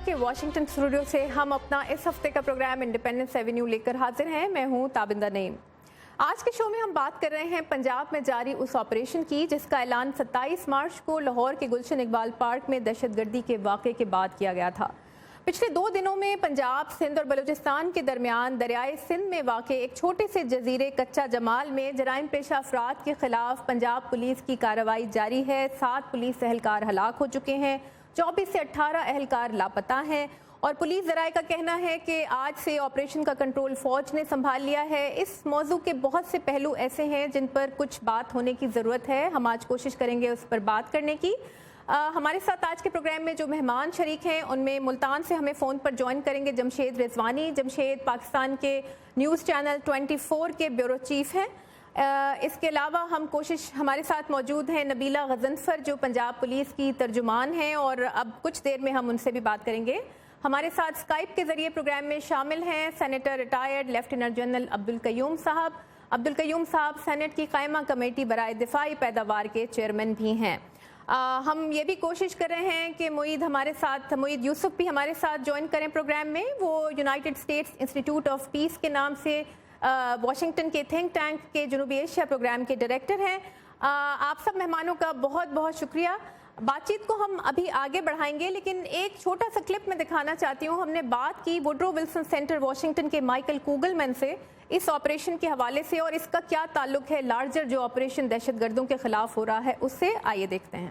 امریکہ کے Washington studio سے ہم اپنا اس ہفتے کا پروگرام انڈیپینڈنس ایونیو لے کر حاضر ہیں۔ میں ہوں تابندہ نعیم۔ آج کے شو میں ہم بات کر رہے ہیں پنجاب میں جاری اس آپریشن کی جس کا اعلان 27 مارچ کو لاہور کے گلشن اقبال پارک میں دہشت گردی کے واقعے کے بعد کیا گیا تھا۔ پچھلے 2 دنوں میں پنجاب، سندھ اور بلوچستان کے درمیان دریائے سندھ میں واقع ایک چھوٹے سے جزیرے کچا جمال میں جرائم پیشہ افراد کے خلاف پنجاب پولیس کی کارروائی جاری ہے۔ 7 پولیس اہلکار ہلاک ہو چکے ہیں، 24 سے 18 اہلکار لاپتہ ہیں، اور پولیس ذرائع کا کہنا ہے کہ آج سے آپریشن کا کنٹرول فوج نے سنبھال لیا ہے۔ اس موضوع کے بہت سے پہلو ایسے ہیں جن پر کچھ بات ہونے کی ضرورت ہے۔ ہم آج کوشش کریں گے اس پر بات کرنے کی۔ ہمارے ساتھ آج کے پروگرام میں جو مہمان شریک ہیں ان میں ملتان سے ہمیں فون پر جوائن کریں گے جمشید رضوانی۔ جمشید پاکستان کے نیوز چینل 24 کے بیورو چیف ہیں۔ اس کے علاوہ ہمارے ساتھ موجود ہیں نبیلہ غضنفر جو پنجاب پولیس کی ترجمان ہیں، اور اب کچھ دیر میں ہم ان سے بھی بات کریں گے۔ ہمارے ساتھ اسکائپ کے ذریعے پروگرام میں شامل ہیں senator retired lieutenant general Abdul Qayyum صاحب۔ عبدالقیوم صاحب سینٹ کی قائمہ کمیٹی برائے دفاعی پیداوار کے چیئرمین بھی ہیں۔ ہم یہ بھی کوشش کر رہے ہیں کہ معید یوسف بھی ہمارے ساتھ جوائن کریں پروگرام میں۔ وہ United States institute of peace کے نام سے واشنگٹن کے تھنک ٹینک کے جنوبی ایشیا پروگرام کے ڈائریکٹر ہیں۔ آپ سب مہمانوں کا بہت بہت شکریہ۔ بات چیت کو ہم ابھی آگے بڑھائیں گے، لیکن ایک چھوٹا سا کلپ میں دکھانا چاہتی ہوں۔ ہم نے بات کی ووڈرو ولسن سینٹر واشنگٹن کے مائیکل کوگلمین سے اس آپریشن کے حوالے سے، اور اس کا کیا تعلق ہے لارجر جو آپریشن دہشت گردوں کے خلاف ہو رہا ہے اس سے۔ آئیے دیکھتے ہیں۔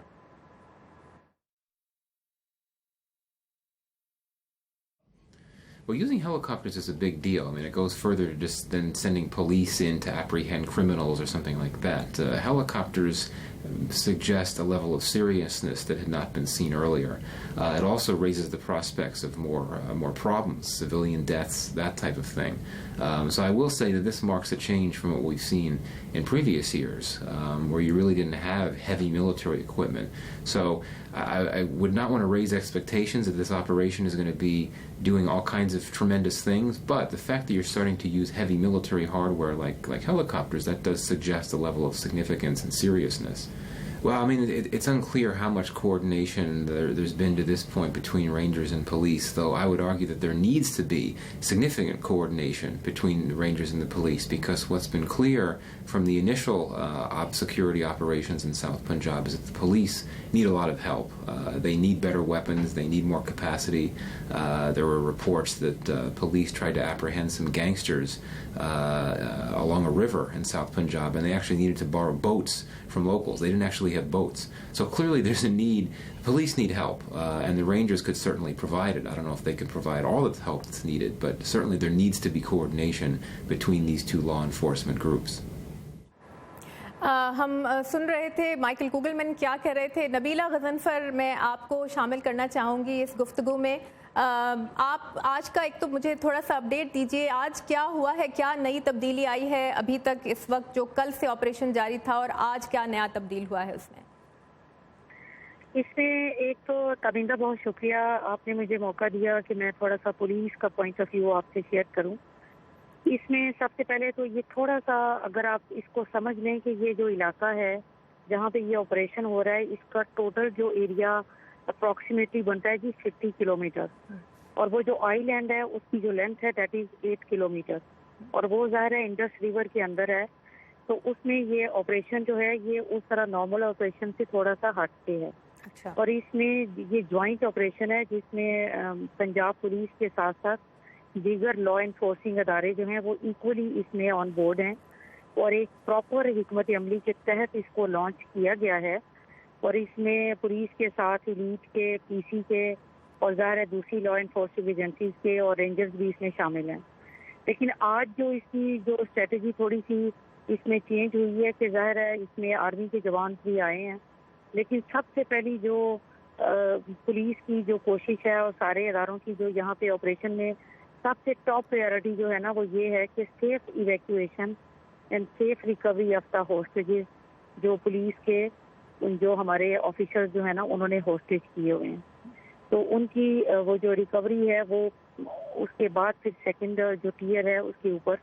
Well, using helicopters is a big deal. I mean, it goes further just than sending police in to apprehend criminals or something like that. Helicopters suggest a level of seriousness that had not been seen earlier. It also raises the prospects of more problems, civilian deaths, that type of thing. So I will say that this marks a change from what we've seen in previous years, where you really didn't have heavy military equipment. So I would not want to raise expectations that this operation is going to be doing all kinds of tremendous things, but the fact that you're starting to use heavy military hardware like helicopters, that does suggest a level of significance and seriousness. Well, I mean, it's unclear how much coordination there's been to this point between Rangers and police, though I would argue that there needs to be significant coordination between the Rangers and the police, because what's been clear from the initial security operations in South Punjab is that the police need a lot of help. They need better weapons, they need more capacity. There were reports that police tried to apprehend some gangsters along a river in South Punjab, and they actually needed to borrow boats from locals. They didn't actually have boats. So clearly there's a need. Police need help, and the Rangers could certainly provide it. I don't know if they could provide all of the help that's needed, but certainly there needs to be coordination between these two law enforcement groups. ہم سن رہے تھے Michael کوگلمین کیا کہہ رہے تھے۔ نبیلہ غضنفر، میں آپ کو شامل کرنا چاہوں گی اس گفتگو میں۔ آپ آج کا ایک تو مجھے تھوڑا سا اپڈیٹ دیجیے، آج کیا ہوا ہے، کیا نئی تبدیلی آئی ہے ابھی تک اس وقت جو کل سے آپریشن جاری تھا، اور آج کیا نیا تبدیل ہوا ہے اس میں؟ اس میں ایک تو تابندہ بہت شکریہ، آپ نے مجھے موقع دیا کہ میں تھوڑا سا پولیس کا پوائنٹ آف ویو آپ سے شیئر کروں۔ اس میں سب سے پہلے تو یہ تھوڑا سا اگر آپ اس کو سمجھ لیں کہ یہ جو علاقہ ہے جہاں پہ یہ آپریشن ہو رہا ہے، اس کا ٹوٹل جو ایریا اپروکسیمیٹلی بنتا ہے 50 کلومیٹر، اور وہ جو آئی لینڈ ہے اس کی جو لینتھ ہے دیٹ از 8 کلومیٹر، اور وہ ظاہر ہے انڈس ریور کے اندر ہے۔ تو اس میں یہ آپریشن جو ہے یہ اس طرح نارمل آپریشن سے تھوڑا سا ہٹتے ہے، اور اس میں یہ جوائنٹ آپریشن ہے جس میں پنجاب پولیس کے ساتھ ساتھ دیگر لا انفورسنگ ادارے جو ہیں وہ ایکولی اس میں آن بورڈ ہیں، اور ایک پراپر حکمت عملی کے تحت اس کو لانچ کیا گیا ہے، اور اس میں پولیس کے ساتھ ایلیٹ کے، پی سی کے، اور ظاہر ہے دوسری لا انفورسنگ ایجنسیز کے اور رینجرز بھی اس میں شامل ہیں۔ لیکن آج جو اس کی جو اسٹریٹجی تھوڑی سی اس میں چینج ہوئی ہے کہ ظاہر ہے اس میں آرمی کے جوان بھی آئے ہیں، لیکن سب سے پہلی جو پولیس کی جو کوشش ہے اور سارے اداروں کی جو یہاں پہ آپریشن میں سب سے ٹاپ پریورٹی جو ہے نا وہ یہ ہے کہ safe evacuation and safe recovery of the hostages, جو پولیس کے جو ہمارے آفیسرز جو ہے نا انہوں نے ہوسٹیج کیے ہوئے ہیں، تو ان کی وہ جو ریکوری ہے وہ اس کے بعد پھر سیکنڈ جو ٹیئر ہے اس کے اوپر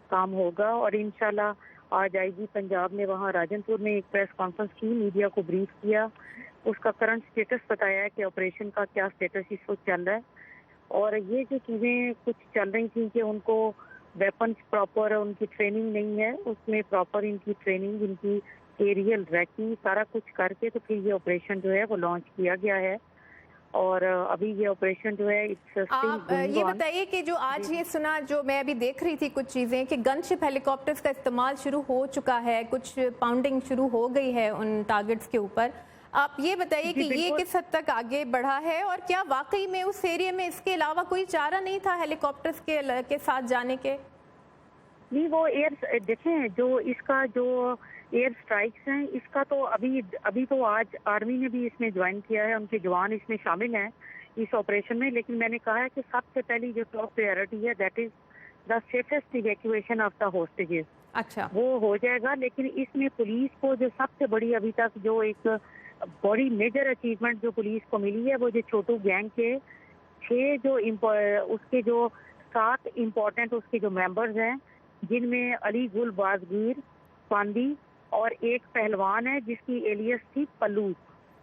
کام ہوگا، اور انشاءاللہ آج آئی جی پنجاب نے وہاں راجن پور میں ایک پریس کانفرنس کی، میڈیا کو بریف کیا، اس کا کرنٹ سٹیٹس بتایا ہے کہ آپریشن کا کیا سٹیٹس اس وقت چل رہا ہے، اور یہ جو چیزیں کچھ چل رہی تھیں کہ ان کو ویپنس پراپر ان کی ٹریننگ نہیں ہے، اس میں پراپر ان کی ٹریننگ، ان کی ایریل ریکنگ سارا کچھ کر کے تو پھر یہ آپریشن جو ہے وہ لانچ کیا گیا ہے، اور ابھی یہ آپریشن جو ہے آپ یہ بتائیے کہ جو آج یہ سنا، جو میں ابھی دیکھ رہی تھی کچھ چیزیں کہ گن شپ ہیلی کاپٹرز کا استعمال شروع ہو چکا ہے، کچھ پاؤنڈنگ شروع ہو گئی ہے ان ٹارگٹس کے اوپر، آپ یہ بتائیے کہ یہ کس حد تک آگے بڑھا ہے، اور کیا واقعی میں اس ایریا میں اس کے علاوہ کوئی چارہ نہیں تھا ہیلی کاپٹرز کے ساتھ جانے کے؟ نہیں، وہ ایئر دیکھیں جو اس کا جو ایئر سٹرائکس ہیں اس کا تو ابھی تو آج آرمی نے بھی اس میں جوائن کیا ہے، ان کے جوان اس میں شامل ہیں اس آپریشن میں، لیکن میں نے کہا ہے کہ سب سے پہلی جو ٹاپ پریورٹی ہے that is the safest evacuation of the hostages, اچھا وہ ہو جائے گا۔ لیکن اس میں پولیس کو جو سب سے بڑی ابھی تک جو ایک بڑی میجر اچیومنٹ جو پولیس کو ملی ہے، وہ جو چھوٹو گینگ کے 6 جو اس کے جو 7 امپورٹنٹ اس کے جو ممبرز ہیں، جن میں علی گل بازگیر پاندی اور ایک پہلوان ہے جس کی ایلیس تھی پلو،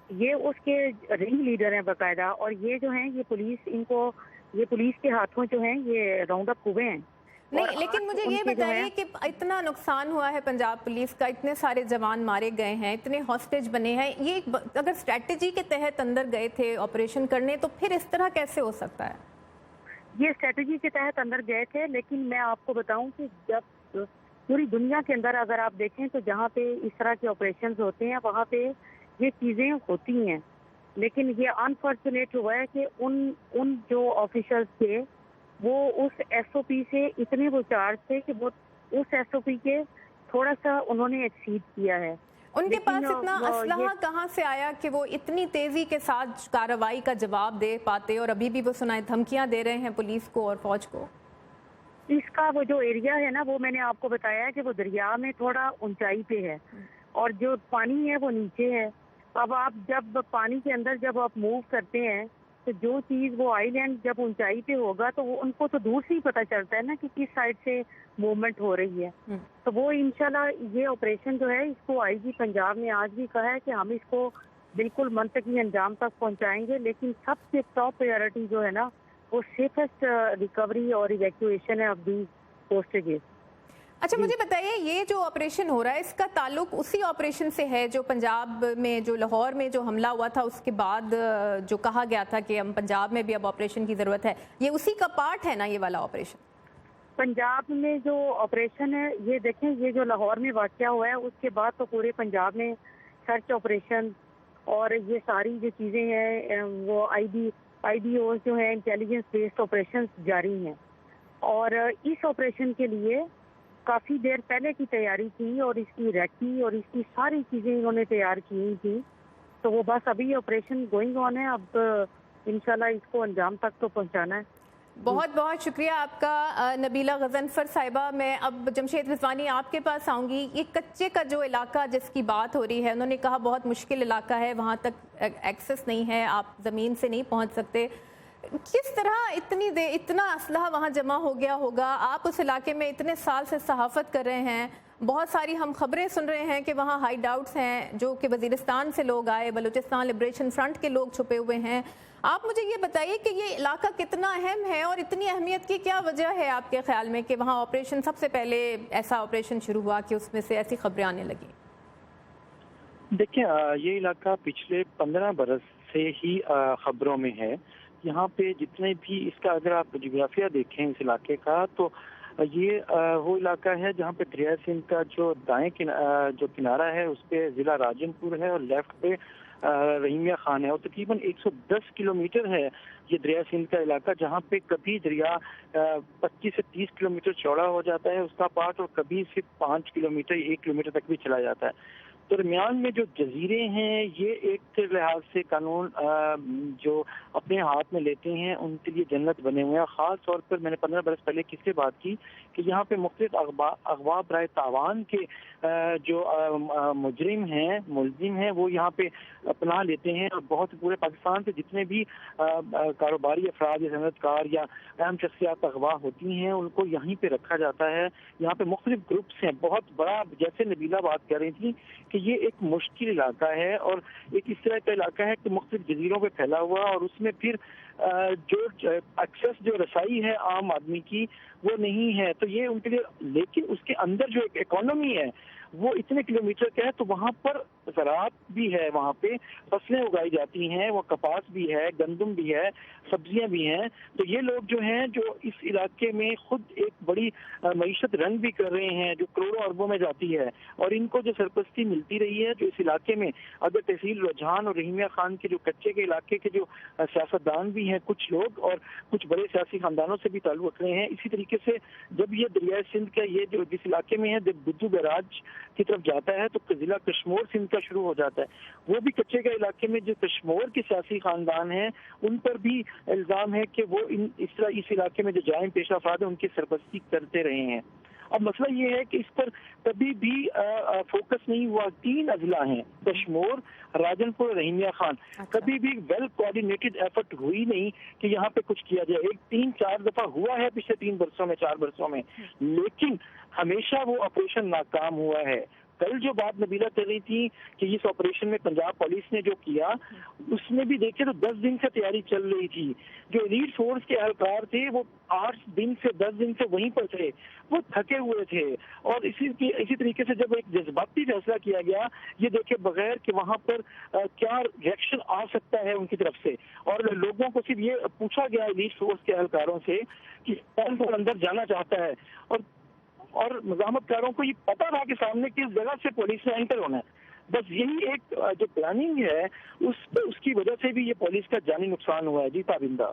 یہ اس کے رنگ لیڈر ہیں باقاعدہ، اور یہ جو ہیں یہ پولیس کے ہاتھوں جو ہیں یہ راؤنڈ اپ ہوئے ہیں۔ نہیں، لیکن مجھے یہ بتائیے کہ اتنا نقصان ہوا ہے پنجاب پولیس کا، اتنے سارے جوان مارے گئے ہیں، اتنے ہاسٹیج بنے ہیں، یہ اگر اسٹریٹجی کے تحت اندر گئے تھے آپریشن کرنے تو پھر اس طرح کیسے ہو سکتا ہے؟ یہ اسٹریٹجی کے تحت اندر گئے تھے، لیکن میں آپ کو بتاؤں کہ جب پوری دنیا کے اندر اگر آپ دیکھیں تو جہاں پہ اس طرح کے آپریشنز ہوتے ہیں وہاں پہ یہ چیزیں ہوتی ہیں، لیکن یہ انفارچونیٹ ہوا ہے کہ ان جو آفیشلز تھے وہ اس ایس او پی سے اتنے وہ چارج تھے کہ وہ اس ایس او پی کے تھوڑا سا انہوں نے ایکسیڈ کیا ہے۔ ان کے پاس اتنا اسلحہ کہاں سے آیا کہ وہ اتنی تیزی کے ساتھ کارروائی کا جواب دے پاتے، اور ابھی بھی وہ سنائے دھمکیاں دے رہے ہیں پولیس کو اور فوج کو؟ اس کا وہ جو ایریا ہے نا، وہ میں نے آپ کو بتایا ہے کہ وہ دریا میں تھوڑا اونچائی پہ ہے اور جو پانی ہے وہ نیچے ہے۔ اب آپ جب پانی کے اندر جب آپ موو کرتے ہیں تو جو چیز وہ آئی لینڈ جب اونچائی پہ ہوگا تو وہ ان کو تو دور سے ہی پتہ چلتا ہے نا کہ کس سائڈ سے موومنٹ ہو رہی ہے۔ تو وہ انشاءاللہ یہ آپریشن جو ہے اس کو آئی جی پنجاب نے آج بھی کہا ہے کہ ہم اس کو بالکل منطقی انجام تک پہنچائیں گے، لیکن سب سے ٹاپ پریورٹی جو ہے نا وہ سیفسٹ ریکوری اور ایویکویشن ہے آف دی ہوسٹیجز۔ اچھا مجھے بتائیے، یہ جو آپریشن ہو رہا ہے اس کا تعلق اسی آپریشن سے ہے جو پنجاب میں جو لاہور میں جو حملہ ہوا تھا اس کے بعد جو کہا گیا تھا کہ ہم پنجاب میں بھی اب آپریشن کی ضرورت ہے، یہ اسی کا پارٹ ہے نا یہ والا آپریشن؟ پنجاب میں جو آپریشن ہے یہ دیکھیں، یہ جو لاہور میں واقعہ ہوا ہے اس کے بعد تو پورے پنجاب میں سرچ آپریشن اور یہ ساری جو چیزیں ہیں وہ آئی بی اوز جو ہیں انٹیلیجنس بیسڈ آپریشنز جاری ہیں، اور اس آپریشن کے لیے کافی دیر پہلے کی تیاری کی اور اس کی ریکی اور اس کی ساری چیزیں انہوں نے تیار کی تھی، تو وہ بس ابھی آپریشن گوئنگ آن ہے، اب انشاءاللہ اس کو انجام تک تو پہنچانا ہے۔ بہت بہت شکریہ آپ کا نبیلہ غضنفر صاحبہ۔ میں اب جمشید رضوانی آپ کے پاس آؤں گی۔ یہ کچے کا جو علاقہ جس کی بات ہو رہی ہے، انہوں نے کہا بہت مشکل علاقہ ہے، وہاں تک ایکسس نہیں ہے، آپ زمین سے نہیں پہنچ سکتے، کس طرح اتنا اسلحہ وہاں جمع ہو گیا ہوگا؟ آپ اس علاقے میں اتنے سال سے صحافت کر رہے ہیں، بہت ساری ہم خبریں سن رہے ہیں کہ وہاں ہائیڈ آؤٹس ہیں جو کہ وزیرستان سے لوگ آئے، بلوچستان لبریشن فرنٹ کے لوگ چھپے ہوئے ہیں، آپ مجھے یہ بتائیے کہ یہ علاقہ کتنا اہم ہے اور اتنی اہمیت کی کیا وجہ ہے آپ کے خیال میں کہ وہاں آپریشن سب سے پہلے ایسا آپریشن شروع ہوا کہ اس میں سے ایسی خبریں آنے لگیں؟ دیکھیں، یہ علاقہ پچھلے 15 برس سے ہی خبروں میں ہے۔ یہاں پہ جتنے بھی اس کا اگر آپ جغرافیہ دیکھیں اس علاقے کا تو یہ وہ علاقہ ہے جہاں پہ دریا سندھ کا جو دائیں جو کنارہ ہے اس پہ ضلع راجن پور ہے اور لیفٹ پہ رحیمیہ خان ہے، اور تقریباً 110 کلومیٹر ہے یہ دریا سندھ کا علاقہ، جہاں پہ کبھی دریا 25 سے 30 کلومیٹر چوڑا ہو جاتا ہے اس کا پارٹ، اور کبھی صرف 5 کلومیٹر 1 کلومیٹر تک بھی چلا جاتا ہے۔ درمیان میں جو جزیرے ہیں یہ ایک لحاظ سے قانون جو اپنے ہاتھ میں لیتے ہیں ان کے لیے جنت بنے ہوئے ہیں۔ خاص طور پر میں نے 15 برس پہلے کس سے بات کی کہ یہاں پہ مختلف اغوا برائے تاوان کے جو مجرم ہیں، ملزم ہیں، وہ یہاں پہ پناہ لیتے ہیں، اور بہت پورے پاکستان سے جتنے بھی کاروباری افراد یا صنعت کار یا اہم شخصیات اغوا ہوتی ہیں ان کو یہیں پہ رکھا جاتا ہے۔ یہاں پہ مختلف گروپس ہیں، بہت بڑا، جیسے نبیلہ بات کر رہی تھی کہ یہ ایک مشکل علاقہ ہے اور ایک اس طرح کا علاقہ ہے کہ مختلف جزیروں پہ پھیلا ہوا، اور اس میں پھر جو ایکسیس جو رسائی ہے عام آدمی کی وہ نہیں ہے، تو یہ ان کے لیے، لیکن اس کے اندر جو ایک اکانومی ہے وہ اتنے کلومیٹر کا ہے، تو وہاں پر زراعت بھی ہے، وہاں پہ فصلیں اگائی جاتی ہیں، وہ کپاس بھی ہے، گندم بھی ہے، سبزیاں بھی ہیں. تو یہ لوگ جو ہیں جو اس علاقے میں خود ایک بڑی معیشت رن بھی کر رہے ہیں جو کروڑوں اربوں میں جاتی ہے، اور ان کو جو سرپرستی ملتی رہی ہے جو اس علاقے میں، اگر تحصیل رجحان اور رحیمیہ خان کے جو کچے کے علاقے کے جو سیاستدان بھی ہیں کچھ لوگ، اور کچھ بڑے سیاسی خاندانوں سے بھی تعلق رکھ رہے ہیں. اسی طریقے سے جب یہ دریائے سندھ کا یہ جو جس علاقے میں ہے جب بدو بیراج کی طرف جاتا ہے تو ضلع کشمور سندھ کا شروع ہو جاتا ہے. وہ بھی کچے کے علاقے میں جو کشمور کے سیاسی خاندان ہیں ان پر بھی الزام ہے کہ وہ اس طرح اس علاقے میں جو جرائم پیشہ افراد ہیں ان کی سرپرستی کرتے رہے ہیں. اب مسئلہ یہ ہے کہ اس پر کبھی بھی فوکس نہیں ہوا. 3 اضلاع ہیں، کشمور، راجن پور، رحیمیہ خان. کبھی بھی ویل کوآرڈینیٹڈ ایفرٹ ہوئی نہیں کہ یہاں پہ کچھ کیا جائے. 3-4 دفعہ ہوا ہے پچھلے 3 برسوں میں، 4 برسوں میں، لیکن ہمیشہ وہ آپریشن ناکام ہوا ہے. کل جو بات نبیلہ کر رہی تھی کہ اس آپریشن میں پنجاب پولیس نے جو کیا اس میں بھی دیکھیں تو 10 دن سے تیاری چل رہی تھی. جو ایلیٹ فورس کے اہلکار تھے وہ 8 دن سے 10 دن سے وہیں پر تھے، وہ تھکے ہوئے تھے. اور اسی طریقے سے جب ایک جذباتی فیصلہ کیا گیا یہ دیکھے بغیر کہ وہاں پر کیا ریئیکشن آ سکتا ہے ان کی طرف سے، اور لوگوں کو صرف یہ پوچھا گیا ایلیٹ فورس کے اہلکاروں سے کہ کون کون اندر جانا چاہتا ہے، اور مزاحمت کاروں کو یہ پتا تھا کہ سامنے کس جگہ سے پولیس نے انٹر ہونا ہے. بس یہی ایک جو پلاننگ ہے اس کی وجہ سے بھی یہ پولیس کا جانی نقصان ہوا ہے. جی تابندہ.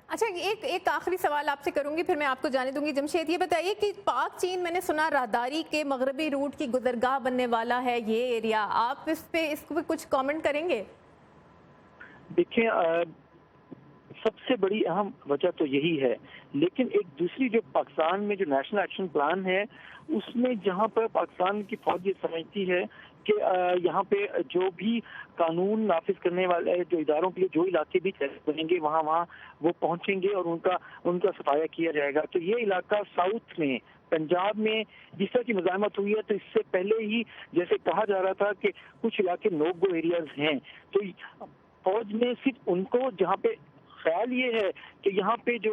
اچھا، ایک آخری سوال آپ سے کروں گی پھر میں آپ کو جانے دوں گی. جمشید یہ بتائیے کہ پاک چین میں نے سنا راہداری کے مغربی روٹ کی گزرگاہ بننے والا ہے یہ ایریا، آپ اس پہ کچھ کامنٹ کریں گے؟ دیکھیں سب سے بڑی اہم وجہ تو یہی ہے، لیکن ایک دوسری جو پاکستان میں جو نیشنل ایکشن پلان ہے اس میں جہاں پر پاکستان کی فوج یہ سمجھتی ہے کہ یہاں پہ جو بھی قانون نافذ کرنے والے جو اداروں کے لیے جو علاقے بھی بنیں گے وہاں وہ پہنچیں گے اور ان کا صفایا کیا جائے گا. تو یہ علاقہ ساؤتھ میں پنجاب میں جس طرح کی مزاحمت ہوئی ہے تو اس سے پہلے ہی جیسے کہا جا رہا تھا کہ کچھ علاقے نو گو ایریاز ہیں، تو فوج نے صرف ان کو، جہاں پہ خیال یہ ہے کہ یہاں پہ جو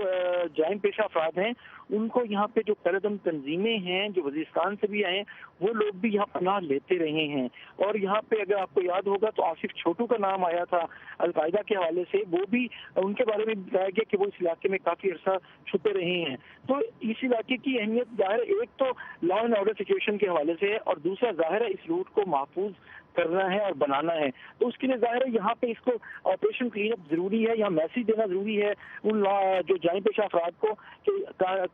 جرائم پیشہ افراد ہیں ان کو یہاں پہ جو قلعدم تنظیمیں ہیں جو وزیرستان سے بھی آئے وہ لوگ بھی یہاں پناہ لیتے رہے ہیں. اور یہاں پہ اگر آپ کو یاد ہوگا تو آصف چھوٹو کا نام آیا تھا القاعدہ کے حوالے سے، وہ بھی ان کے بارے میں بتایا گیا کہ وہ اس علاقے میں کافی عرصہ چھپے رہے ہیں. تو اس علاقے کی اہمیت ظاہر ایک تو لا اینڈ آرڈر سچویشن کے حوالے سے ہے، اور دوسرا ظاہر ہے اس روٹ کو محفوظ کرنا ہے اور بنانا ہے. تو اس کے لیے ظاہر ہے یہاں پہ اس کو آپریشن کلین اپ ضروری ہے، یہاں میسیج دینا ضروری ہے ان جو جرائم پیشہ افراد کو کہ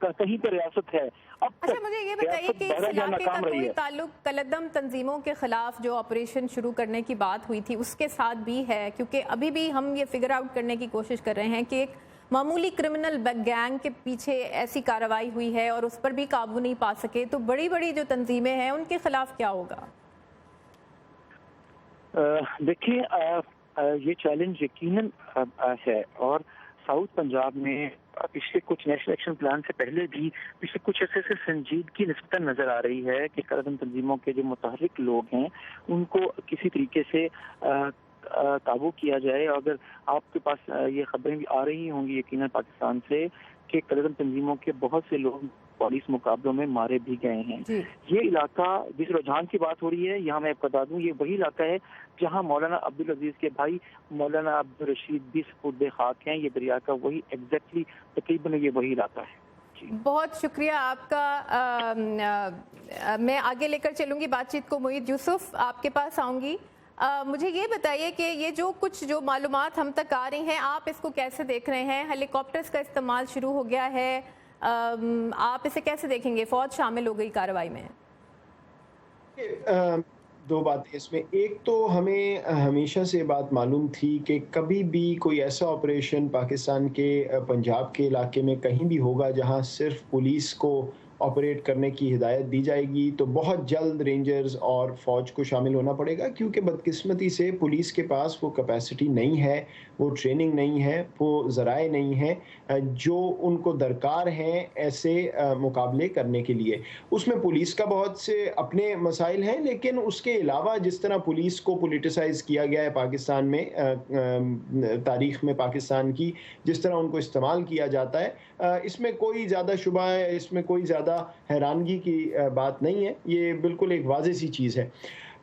کہیں پہ ریاست ہے. اچھا مجھے یہ بتائیے کہ اس علاقے کا کوئی تعلق قلعدم تنظیموں کے خلاف جو آپریشن شروع کرنے کی بات ہوئی تھی اس کے ساتھ بھی ہے؟ کیونکہ ابھی بھی ہم یہ فگر آؤٹ کرنے کی کوشش کر رہے ہیں کہ ایک معمولی کرمنل گینگ کے پیچھے ایسی کارروائی ہوئی ہے اور اس پر بھی قابو نہیں پا سکے، تو بڑی بڑی جو تنظیمیں ہیں ان کے خلاف کیا ہوگا؟ دیکھیں یہ چیلنج یقیناً ہے، اور ساؤتھ پنجاب میں پچھلے کچھ نیشنل ایکشن پلان سے پہلے بھی پچھلے کچھ عرصے سے سنجیدگی نسبتاً نظر آ رہی ہے کہ قلعدم تنظیموں کے جو متحرک لوگ ہیں ان کو کسی طریقے سے قابو کیا جائے. اگر آپ کے پاس یہ خبریں بھی آ رہی ہوں گی یقیناً پاکستان سے کہ قلعدم تنظیموں کے بہت سے لوگ پولیس مقابلوں میں مارے بھی گئے ہیں. یہ علاقہ جس رجحان کی بات ہو رہی ہے یہاں میں آپ بتا دوں یہ وہی علاقہ ہے جہاں مولانا عبدالعزیز کے بھائی مولانا عبدالرشید بھی سپرد خاک ہیں. یہ دریا کا وہی ایگزیکٹلی تقریباً یہ وہی علاقہ ہے. بہت شکریہ آپ کا. میں آگے لے کر چلوں گی بات چیت کو. معید یوسف آپ کے پاس آؤں گی. مجھے یہ بتائیے کہ یہ جو معلومات ہم تک آ رہی ہیں آپ اس کو کیسے دیکھ رہے ہیں؟ ہیلی کاپٹرز کا استعمال شروع ہو گیا ہے، آپ اسے کیسے دیکھیں گے؟ فوج شامل ہو گئی کارروائی میں. 2 باتیں اس میں. ایک تو ہمیں ہمیشہ سے بات معلوم تھی کہ کبھی بھی کوئی ایسا آپریشن پاکستان کے پنجاب کے علاقے میں کہیں بھی ہوگا جہاں صرف پولیس کو ऑपरेट करने की हिदायत दी जाएगी तो बहुत जल्द रेंजर्स और फौज को शामिल होना पड़ेगा, क्योंकि बदकिस्मती से पुलिस के पास वो कैपेसिटी नहीं है, वो ट्रेनिंग नहीं है, वो ज़राए नहीं है जो उनको दरकार हैं ऐसे मुकाबले करने के लिए। उसमें पुलिस का बहुत से अपने मसाइल हैं, लेकिन उसके अलावा जिस तरह पुलिस को पोलिटिसाइज़ किया गया है पाकिस्तान में, तारीख़ में पाकिस्तान की जिस तरह उनको इस्तेमाल किया जाता है, इसमें कोई ज़्यादा शुबा है, इसमें कोई ज़्यादा हैरानगी की बात नहीं है। ये बिल्कुल एक वाज़ेह सी चीज़ है।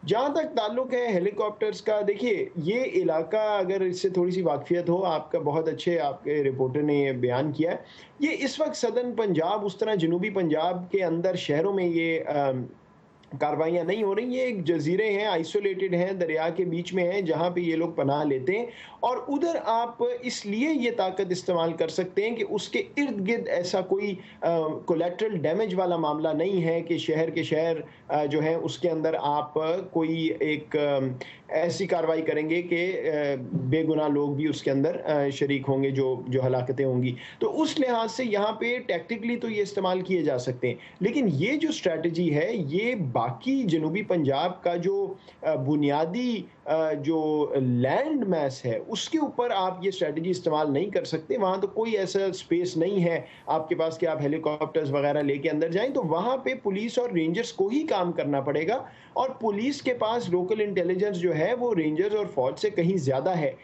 जहाँ तक ताल्लुक है हेलीकॉप्टर्स का, देखिए ये इलाका, अगर इससे थोड़ी सी वाकफियत हो, आपका बहुत अच्छे आपके रिपोर्टर ने ये बयान किया है, ये इस वक्त सदर्न पंजाब, उस तरह जनूबी पंजाब के अंदर शहरों में ये कार्रवाइयाँ नहीं हो रही। ये एक जजीरे हैं, आइसोलेटेड हैं, दरिया के बीच में हैं, जहाँ पे ये लोग पनाह लेते हैं, और उधर आप इसलिए ये ताकत इस्तेमाल कर सकते हैं कि उसके इर्द गिर्द ऐसा कोई कोलेट्रल डैमेज वाला मामला नहीं है कि शहर के शहर जो है उसके अंदर आप कोई एक ऐसी कार्रवाई करेंगे कि बेगुनाह लोग भी उसके अंदर शरीक होंगे, जो हलाकतें होंगी। तो उस लिहाज से यहाँ पे टैक्टिकली तो ये इस्तेमाल किए जा सकते हैं, लेकिन ये जो स्ट्रैटेजी है ये बाकी जनूबी पंजाब का जो बुनियादी जो लैंड मैस है उसके ऊपर आप ये स्ट्रेटजी इस्तेमाल नहीं कर सकते। वहाँ तो कोई ऐसा स्पेस नहीं है आपके पास कि आप हेलीकॉप्टर्स वगैरह लेके अंदर जाएं, तो वहाँ पे पुलिस और रेंजर्स को ही काम करना पड़ेगा, और पुलिस के पास लोकल इंटेलिजेंस जो है वो रेंजर्स और फौज से कहीं ज़्यादा है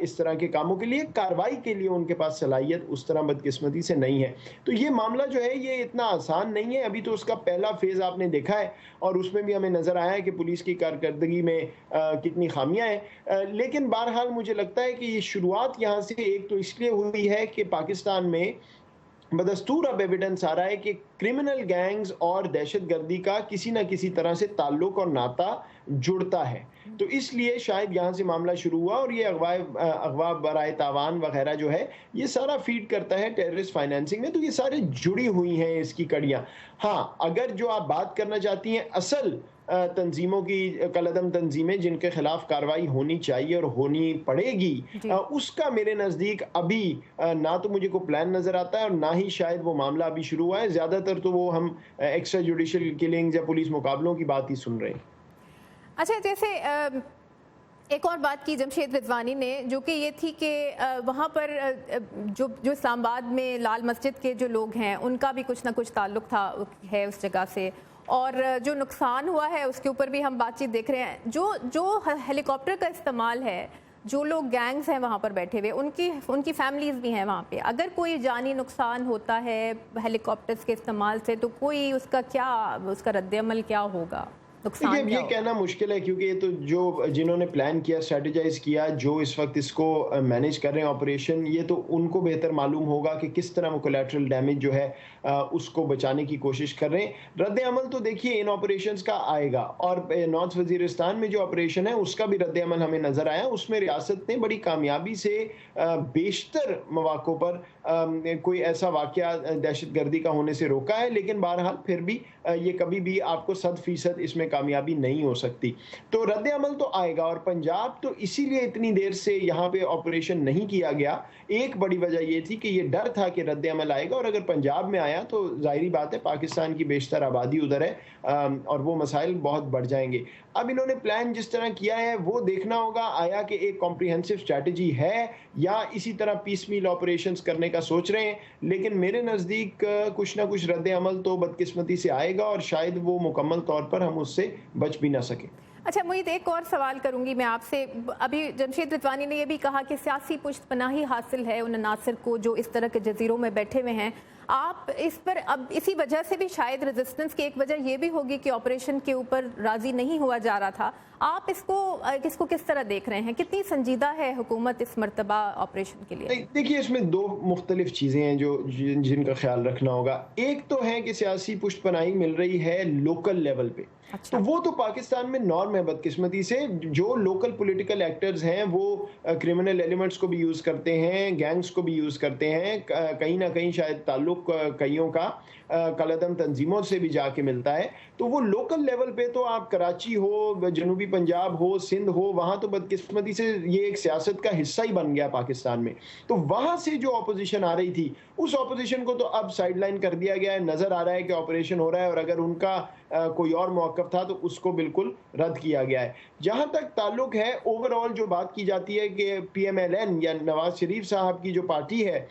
इस तरह के कामों के लिए। कार्रवाई के लिए उनके पास सलाहियत उस तरह बदकिस्मती से नहीं है। तो ये मामला जो है ये इतना आसान नहीं है। अभी तो उसका पहला फेज़ आपने देखा है, और उसमें भी हमें नज़र आया है कि पुलिस की कारकर्दगी में कितनी खामियां हैं, लेकिन बहरहाल मुझे लगता है कि ये शुरुआत यहाँ से एक तो इसलिए हुई है कि पाकिस्तान में बदस्तूर अब एविडेंस आ रहा है कि क्रिमिनल गैंग्स और दहशतगर्दी का किसी न किसी तरह से ताल्लुक और नाता जुड़ता है, तो इसलिए शायद यहाँ से मामला शुरू हुआ। और ये अगवा बराए तावान वगैरह जो है ये सारा फीड करता है टेररिस्ट फाइनेंसिंग में, तो ये सारे जुड़ी हुई हैं इसकी कड़ियाँ। हाँ, अगर जो आप बात करना चाहती हैं असल तंजीमों की, कलदम तंजीमें जिनके खिलाफ कार्रवाई होनी चाहिए और होनी पड़ेगी, उसका मेरे नज़दीक अभी ना तो मुझे कोई प्लान नज़र आता है और ना ही शायद वो मामला अभी शुरू हुआ है। ज़्यादातर तो वो हम एक्स्ट्रा जुडिशल किलिंग्स या पुलिस मुकाबलों की बात ही सुन रहे हैं। अच्छा, जैसे एक और बात की जमशेद रिजवानी ने, जो कि ये थी कि वहाँ पर जो इस्लामाबाद में लाल मस्जिद के जो लोग हैं उनका भी कुछ ना कुछ ताल्लुक था है उस जगह से, और जो नुकसान हुआ है उसके ऊपर भी हम बातचीत देख रहे हैं। जो हेलीकॉप्टर का इस्तेमाल है, जो लोग गैंग्स हैं वहाँ पर बैठे हुए, उनकी फैमिलीज़ भी हैं वहाँ पे, अगर कोई जानी नुकसान होता है हेलीकॉप्टर्स के इस्तेमाल से तो कोई उसका रद्द-ए-अमल क्या होगा? देखिए, ये कहना मुश्किल है, क्योंकि ये तो जो जिन्होंने प्लान किया, स्ट्रेटेजाइज किया, जो इस वक्त इसको मैनेज कर रहे हैं ऑपरेशन, ये तो उनको बेहतर मालूम होगा कि किस तरह वो कोलैटरल डैमेज जो है उसको बचाने की कोशिश कर रहे हैं। रद्द अमल तो देखिए इन ऑपरेशंस का आएगा, और नॉर्थ वजीरिस्तान में जो ऑपरेशन है उसका भी रद्द अमल हमें नज़र आया। उसमें रियासत ने बड़ी कामयाबी से बेशतर मौक़ों पर कोई ऐसा वाक़या दहशतगर्दी का होने से रोका है, लेकिन बहरहाल फिर भी ये कभी भी आपको 100% इसमें कामयाबी नहीं हो सकती। तो रद्द अमल तो आएगा, और पंजाब तो इसीलिए इतनी देर से यहाँ पे ऑपरेशन नहीं किया गया। एक बड़ी वजह ये थी कि ये डर था कि रद्द अमल आएगा, और अगर पंजाब में आया तो जाहिर बात है पाकिस्तान की बेशतर आबादी उधर है और वो मसाइल बहुत बढ़ जाएंगे। अब इन्होंने प्लान जिस तरह किया है वो देखना होगा, आया कि एक कॉम्प्रिहेंसिव स्ट्रैटेजी है या इसी तरह पीसमील ऑपरेशंस करने का सोच रहे हैं। लेकिन मेरे नज़दीक कुछ ना कुछ रद्द अमल तो बदकिस्मती से आएगा, और शायद वो मुकम्मल तौर पर हम उससे बच भी ना सके। अच्छा मोहित, एक और सवाल करूंगी मैं आपसे। अभी जमशेद रिजवानी ने यह भी कहा कि सियासी पुश्तपनाही हासिल है उन अनासर को जो इस तरह के जजीरों में बैठे हुए हैं। आप इस पर अब इसी वजह से भी शायद रेजिस्टेंस की एक वजह यह भी होगी कि ऑपरेशन के ऊपर राजी नहीं हुआ जा रहा था। आप इसको किस तरह देख रहे हैं? कितनी संजीदा है हुकूमत इस मरतबा ऑपरेशन के लिए? देखिए, इसमें दो मुख्तलिफ चीज़ें हैं जिनका ख्याल रखना होगा। एक तो है कि सियासी पुश्तपनाही मिल रही है लोकल लेवल पे। अच्छा। तो वो तो पाकिस्तान में नॉर्म है बदकिस्मती से। जो लोकल पॉलिटिकल एक्टर्स हैं वो क्रिमिनल एलिमेंट्स को भी यूज़ करते हैं, गैंग्स को भी यूज़ करते हैं, कहीं ना कहीं शायद ताल्लुक कईयों का कलअदम तंजीमों से भी जाके मिलता है। तो वो लोकल लेवल पे तो आप कराची हो, जनूबी पंजाब हो, सिंध हो, वहाँ तो बदकिस्मती से ये एक सियासत का हिस्सा ही बन गया पाकिस्तान में। तो वहाँ से जो ऑपोजिशन आ रही थी, उस ऑपोजिशन को तो अब साइडलाइन कर दिया गया है। नज़र आ रहा है कि ऑपरेशन हो रहा है और अगर उनका कोई और मौक़िफ़ था तो उसको बिल्कुल रद्द किया गया है। जहाँ तक ताल्लुक है ओवरऑल जो बात की जाती है कि PMLN या नवाज शरीफ साहब की जो पार्टी है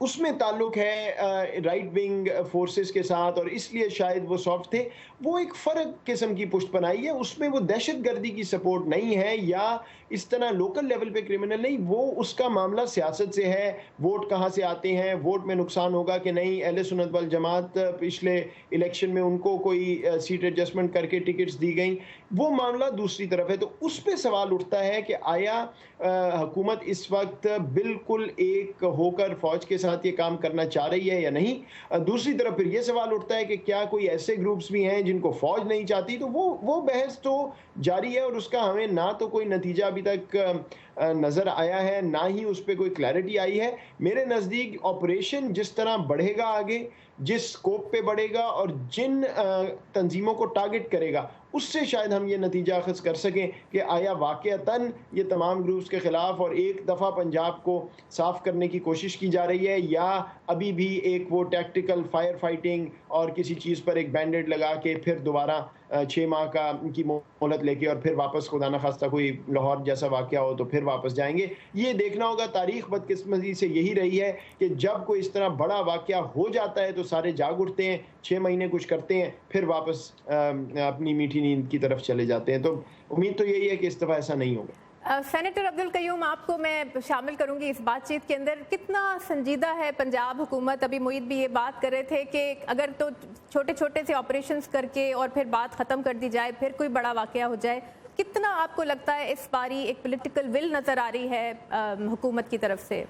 उसमें ताल्लुक है राइट विंग फोर्सेस के साथ और इसलिए शायद वो सॉफ्ट थे। वो एक फ़र्क किस्म की पुष्ट बनाई है, उसमें वो दहशतगर्दी की सपोर्ट नहीं है या इस तरह लोकल लेवल पे क्रिमिनल नहीं, वो उसका मामला सियासत से है। वोट कहाँ से आते हैं, वोट में नुकसान होगा कि नहीं, अहले सुन्नत वल जमात पिछले इलेक्शन में उनको कोई सीट एडजस्टमेंट करके टिकट्स दी गई, वो मामला दूसरी तरफ है। तो उस पर सवाल उठता है कि आया हुकूमत इस वक्त बिल्कुल एक होकर फ़ौज के साथ ये काम करना चाह रही है या नहीं। दूसरी तरफ फिर ये सवाल उठता है कि क्या कोई ऐसे ग्रुप्स भी हैं जिनको फ़ौज नहीं चाहती। तो वो बहस तो जारी है और उसका हमें ना तो कोई नतीजा अभी तक नज़र आया है, ना ही उस पर कोई क्लैरिटी आई है। मेरे नज़दीक ऑपरेशन जिस तरह बढ़ेगा आगे, जिस स्कोप पे बढ़ेगा और जिन तंजीमों को टारगेट करेगा, उससे शायद हम ये नतीजा अखज़ कर सकें कि आया वाक़अतन ये तमाम ग्रुप्स के ख़िलाफ़ और एक दफ़ा पंजाब को साफ़ करने की कोशिश की जा रही है या अभी भी एक वो टैक्टिकल फायर फाइटिंग और किसी चीज़ पर एक बैंडेड लगा के फिर दोबारा 6 माह की मोहलत लेके और फिर वापस खुदा न खास्ता कोई लाहौर जैसा वाक़या हो तो फिर वापस जाएंगे। ये देखना होगा। तारीख़ बदकिस्मती से यही रही है कि जब कोई इस तरह बड़ा वाक़या हो जाता है तो सारे जाग उठते हैं, 6 महीने कुछ करते हैं, फिर वापस अपनी मीठी नींद की तरफ चले जाते हैं। तो उम्मीद तो यही है कि इस दफ़ा ऐसा नहीं होगा। सेनेटर अब्दुल कयूम, आपको मैं शामिल करूंगी इस बातचीत के अंदर। कितना संजीदा है पंजाब हुकूमत? अभी मुईद भी ये बात कर रहे थे कि अगर तो छोटे छोटे से ऑपरेशंस करके और फिर बात ख़त्म कर दी जाए, फिर कोई बड़ा वाक़या हो जाए, कितना आपको लगता है इस बारी एक पॉलिटिकल विल नज़र आ रही है हुकूमत की तरफ से?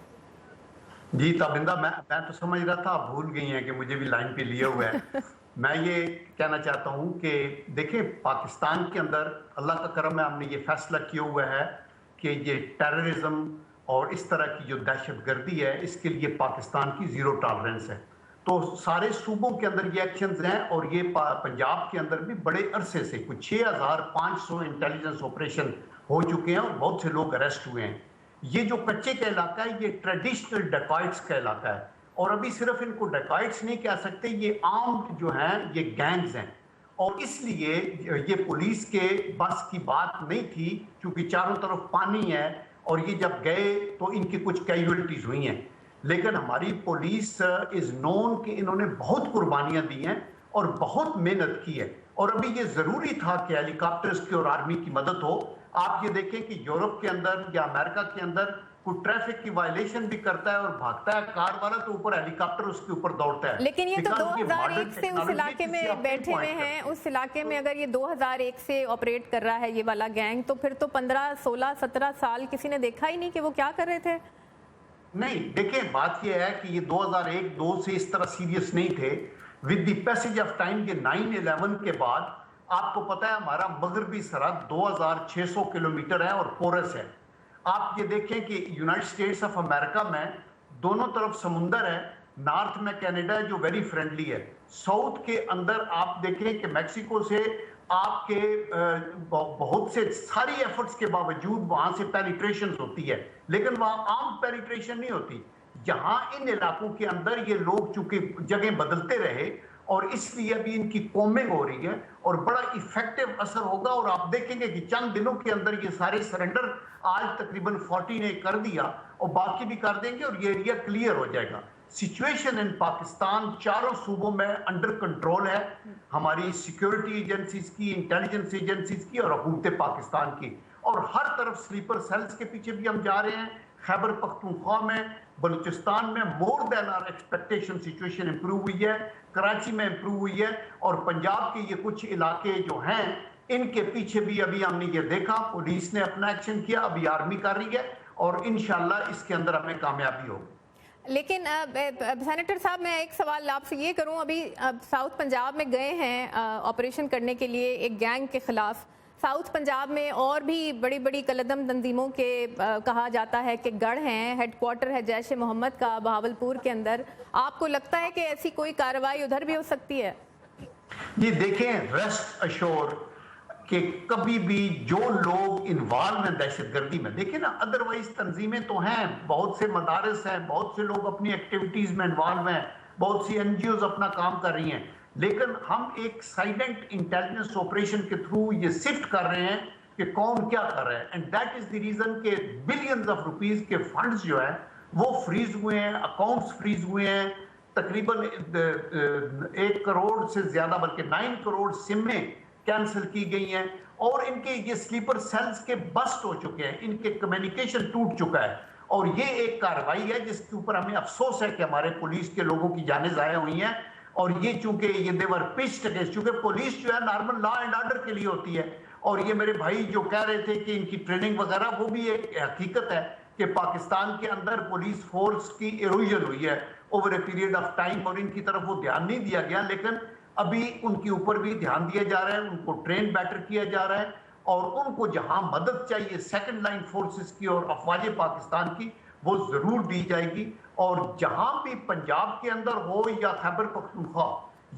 जी ताबिंदा, मैं तो समझ रहा था आप भूल गई हैं कि मुझे भी लाइन पे लिए हुए है। मैं ये कहना चाहता हूँ कि देखिए, पाकिस्तान के अंदर अल्लाह का करम है, हमने ये फैसला किया हुआ है कि ये टेररिज्म और इस तरह की जो दहशतगर्दी है, इसके लिए पाकिस्तान की ज़ीरो टॉलरेंस है। तो सारे सूबों के अंदर ये एक्शंस हैं और ये पंजाब के अंदर भी बड़े अरसे से कुछ 6500 इंटेलिजेंस ऑपरेशन हो चुके हैं और बहुत से लोग अरेस्ट हुए हैं। ये जो कच्चे का इलाका है, ये ट्रेडिशनल डेकॉइट्स का इलाका है और अभी सिर्फ इनको डेकॉइट्स नहीं कह सकते, ये आर्म्ड जो हैं ये गैंग्स हैं और इसलिए ये पुलिस के बस की बात नहीं थी क्योंकि चारों तरफ पानी है और ये जब गए तो इनकी कुछ कैजुअलिटीज हुई हैं। लेकिन हमारी पुलिस इज नोन कि इन्होंने बहुत कुर्बानियां दी हैं और बहुत मेहनत की है और अभी ये ज़रूरी था कि हेलीकॉप्टर्स की और आर्मी की मदद हो। आप ये देखें कि यूरोप के अंदर या अमेरिका के अंदर कोई ट्रैफिक की वायलेशन भी करता है और भागता है कार वाला, तो ऊपर हेलीकॉप्टर उसके ऊपर दौड़ता है। लेकिन ये तो 2001 से उस इलाके में बैठे हुए हैं। उस इलाके में अगर ये 2001 से ऑपरेट कर रहा है ये वाला गैंग, तो फिर तो 15, 16, 17 साल किसी ने देखा ही नहीं कि वो क्या कर रहे थे। नहीं, देखिए बात ये है कि ये 2001-2 से इस तरह सीरियस नहीं थे। With the passage of time के 9/11 के बाद आपको पता है हमारा मगरबी सरहद 2600 किलोमीटर है और पोरस है। आप ये देखें कि यूनाइटेड स्टेट्स ऑफ अमेरिका में दोनों तरफ समुंदर है, नॉर्थ में कनाडा है जो वेरी फ्रेंडली है, साउथ के अंदर आप देखें कि मैक्सिको से आपके बहुत से सारी एफर्ट्स के बावजूद वहां से पेनिट्रेशन होती है, लेकिन वहां आर्म पेनिट्रेशन नहीं होती। यहाँ इन इलाकों के अंदर ये लोग चूंकि जगह बदलते रहे और इसलिए अभी इनकी कॉमिंग हो रही है और बड़ा इफेक्टिव असर होगा और आप देखेंगे कि चंद दिनों के अंदर ये सारे सरेंडर आज तकरीबन 40 ने कर दिया और बाकी भी कर देंगे और ये एरिया क्लियर हो जाएगा। सिचुएशन इन पाकिस्तान चारों सूबों में अंडर कंट्रोल है, हमारी सिक्योरिटी एजेंसीज की, इंटेलिजेंस एजेंसीज की और हुकूमत पाकिस्तान की, और हर तरफ स्लीपर सेल्स के पीछे भी हम जा रहे हैं। खैबर पख्तूनख्वा में, बलूचिस्तान में more than our expectation situation improve हुई है, कराची में इंप्रूव हुई है और पंजाब के ये कुछ इलाके जो हैं इनके पीछे भी अभी हमने ये देखा, पुलिस ने अपना एक्शन किया, अभी आर्मी कर रही है और इंशाल्लाह इसके अंदर हमें कामयाबी होगी। लेकिन सेनेटर साहब, मैं एक सवाल आपसे ये करूं, अभी साउथ पंजाब में गए हैं ऑपरेशन करने के लिए एक गैंग के खिलाफ, साउथ पंजाब में और भी बड़ी बड़ी कलदम तंजीमों के कहा जाता है कि गढ़ हैं, हेडक्वार्टर है जैश ए मोहम्मद का बहावलपुर के अंदर। आपको लगता है कि ऐसी कोई कार्रवाई उधर भी हो सकती है? ये देखें, रेस्ट अश्योर कि कभी भी जो लोग इन्वॉल्व हैं दहशतगर्दी में, देखिए ना, अदरवाइज तंजीमें तो हैं, बहुत से मदारस हैं, बहुत से लोग अपनी एक्टिविटीज में इन्वॉल्व हैं, बहुत सी एनजीओज अपना काम कर रही हैं, लेकिन हम एक साइलेंट इंटेलिजेंस ऑपरेशन के थ्रू ये सिफ्ट कर रहे हैं कि कौन क्या कर रहा है। And that is the reason के बिलियंस ऑफ रुपीस के फंड्स जो है वो फ्रीज हुए हैं, अकाउंट्स फ्रीज हुए हैं, तकरीबन 1 करोड़ से ज्यादा, बल्कि 9 करोड़ सिमें कैंसिल की गई हैं, और इनके ये स्लीपर सेल्स के बस्ट हो चुके हैं, इनके कम्युनिकेशन टूट चुका है। और ये एक कार्रवाई है जिसके ऊपर हमें अफसोस है कि हमारे पुलिस के लोगों की जानें ज़ाया हुई हैं। और ये चूंकि ये देवर पिच्ड अगेंस्ट, चूंकि पुलिस जो है नॉर्मल लॉ एंड ऑर्डर के लिए होती है, और ये मेरे भाई जो कह रहे थे कि इनकी ट्रेनिंग वगैरह, वो भी एक हकीकत है कि पाकिस्तान के अंदर पुलिस फोर्स की इरोजन हुई है over a period of time, और इनकी तरफ वो ध्यान नहीं दिया गया, लेकिन अभी उनके ऊपर भी ध्यान दिया जा रहा है, उनको ट्रेन बेटर किया जा रहा है, और उनको जहां मदद चाहिए सेकंड लाइन फोर्सेस की और अफवाज पाकिस्तान की, वो जरूर दी जाएगी। और जहां भी पंजाब के अंदर हो या खैबर पख्तूनख्वा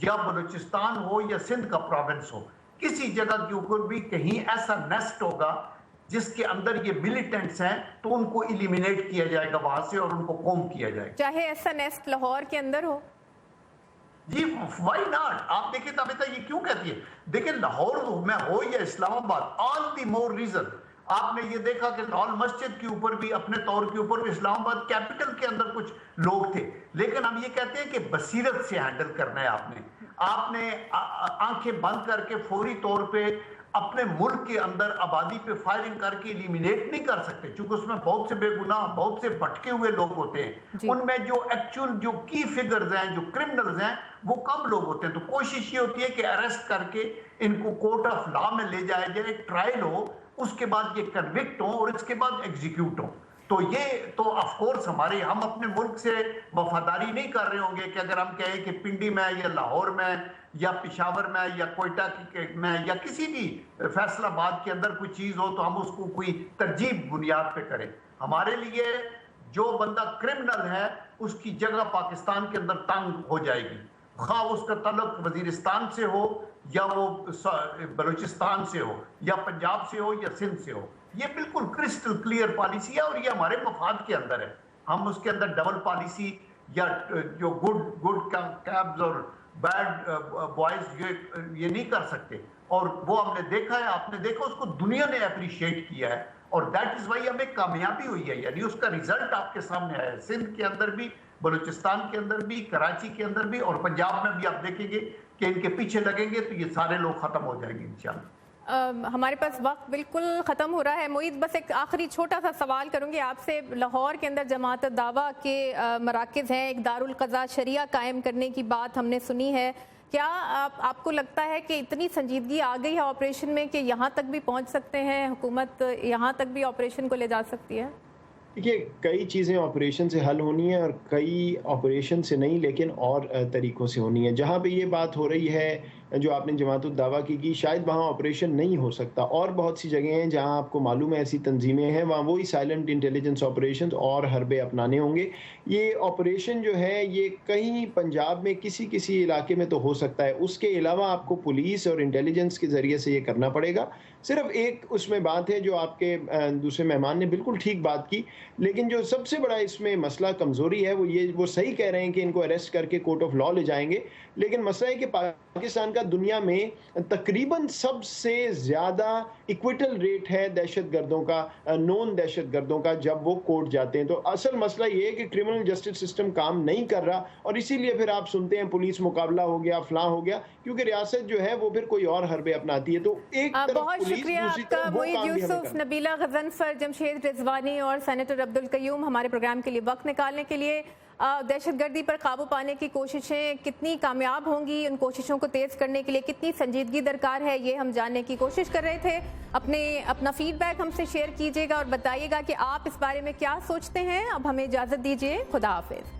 या बलूचिस्तान हो या सिंध का प्रोविंस हो, किसी जगह के ऊपर भी कहीं ऐसा नेस्ट होगा जिसके अंदर ये मिलिटेंट्स हैं, तो उनको इलिमिनेट किया जाएगा वहां से और उनको कॉम किया जाएगा। चाहे ऐसा नेस्ट लाहौर के अंदर हो? जी, व्हाई नॉट। आप देखिए तबिता ये क्यों कहती है, देखिए लाहौर में हो या Islamabad, all the more reason. आपने ये देखा कि लाहौर मस्जिद के ऊपर भी, अपने तौर के ऊपर इस्लामाबाद कैपिटल के अंदर कुछ लोग थे, लेकिन हम ये कहते हैं कि बसीरत से हैंडल करना है। आपने आंखें बंद करके फौरी तौर पे अपने मुल्क के अंदर आबादी पे फायरिंग करके एलिमिनेट नहीं कर सकते, क्योंकि उसमें बहुत से बेगुनाह, बहुत से भटके हुए लोग होते हैं। उनमें जो एक्चुअल जो की फिगर्स हैं, जो क्रिमिनल्स हैं, वो कम लोग होते हैं। तो कोशिश ये होती है कि अरेस्ट करके इनको कोर्ट ऑफ लॉ में ले जाया जाए, ट्रायल हो, उसके बाद ये कन्विक्ट हो और इसके बाद एग्जीक्यूट हो। तो ये तो ऑफ कोर्स हम अपने मुल्क से वफादारी नहीं कर रहे होंगे कि अगर हम कहें कि पिंडी में या लाहौर में या पेशावर में या कोयटा में या किसी भी फैसलाबाद के अंदर कोई चीज हो तो हम उसको कोई तरजीह बुनियाद पे करें। हमारे लिए जो बंदा क्रिमिनल है उसकी जगह पाकिस्तान के अंदर तंग हो जाएगी, खा उसका तल्लुक वजीरिस्तान से हो या वो बलूचिस्तान से हो या पंजाब से हो या सिंध से हो। ये बिल्कुल क्रिस्टल क्लियर पॉलिसी है और ये हमारे मफाद के अंदर है। हम उसके अंदर डबल पॉलिसी या जो गुड कैब्स और बैड बॉयज ये नहीं कर सकते। और वो हमने देखा है, आपने देखा, उसको दुनिया ने अप्रिशिएट किया है और दैट इज वाई हमें कामयाबी हुई है, यानी उसका रिजल्ट आपके सामने आया है। सिंध के अंदर भी, बलूचिस्तान के अंदर भी, कराची के अंदर भी और पंजाब में भी आप देखेंगे कि इनके पीछे लगेंगे तो ये सारे लोग खत्म हो जाएंगे इंशाल्लाह। हमारे पास वक्त बिल्कुल ख़त्म हो रहा है। मोईद, बस एक आखिरी छोटा सा सवाल करूंगी आपसे। लाहौर के अंदर जमात दावा के मराकज़ हैं, एक दारुल क़ज़ा शरिया कायम करने की बात हमने सुनी है। क्या आपको लगता है कि इतनी संजीदगी आ गई है ऑपरेशन में कि यहाँ तक भी पहुँच सकते हैं, हुकूमत यहाँ तक भी ऑपरेशन को ले जा सकती है? देखिए, कई चीज़ें ऑपरेशन से हल होनी है और कई ऑपरेशन से नहीं, लेकिन और तरीक़ों से होनी है। जहाँ पे ये बात हो रही है जो आपने जमातुद दावा की कि शायद वहाँ ऑपरेशन नहीं हो सकता, और बहुत सी जगह हैं जहाँ आपको मालूम है ऐसी तंजीमें हैं, वहाँ वही साइलेंट इंटेलिजेंस ऑपरेशन और हरबे अपनाने होंगे। ये ऑपरेशन जो है ये कहीं पंजाब में किसी किसी इलाके में तो हो सकता है, उसके अलावा आपको पुलिस और इंटेलिजेंस के ज़रिए से ये करना पड़ेगा। सिर्फ एक उसमें बात है जो आपके दूसरे मेहमान ने बिल्कुल ठीक बात की, लेकिन जो सबसे बड़ा इसमें मसला कमज़ोरी है वो सही कह रहे हैं कि इनको अरेस्ट करके कोर्ट ऑफ लॉ ले जाएंगे, लेकिन मसला है कि पाकिस्तान का दुनिया में तकरीबन सबसे ज़्यादा इक्विटल रेट है दहशतगर्दों का, नॉन दहशतगर्दों का, जब वो कोर्ट जाते हैं। तो असल मसला ये है कि क्रिमिनल जस्टिस सिस्टम काम नहीं कर रहा और इसीलिए फिर आप सुनते हैं पुलिस मुकाबला हो गया, फलां हो गया, क्योंकि रियासत जो है वो फिर कोई और हरबे अपनाती है। तो एक बहुत शुक्रिया आपका मोईद यूसुफ, नबीला गजनफर, जमशेद रिजवानी और सेनेटर अब्दुल कयूम हमारे प्रोग्राम के लिए वक्त निकालने के लिए। दहशतगर्दी पर काबू पाने की कोशिशें कितनी कामयाब होंगी, उन कोशिशों को तेज़ करने के लिए कितनी संजीदगी दरकार है, ये हम जानने की कोशिश कर रहे थे। अपना फीडबैक हमसे शेयर कीजिएगा और बताइएगा कि आप इस बारे में क्या सोचते हैं। अब हमें इजाज़त दीजिए, खुदा हाफिज़।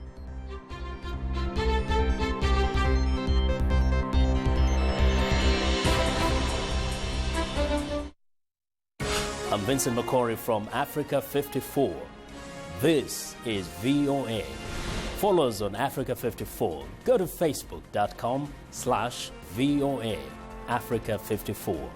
I'm Vincent McCory from Africa 54. This is VOA. Follow us on Africa 54. Go to facebook.com/VOA Africa 54.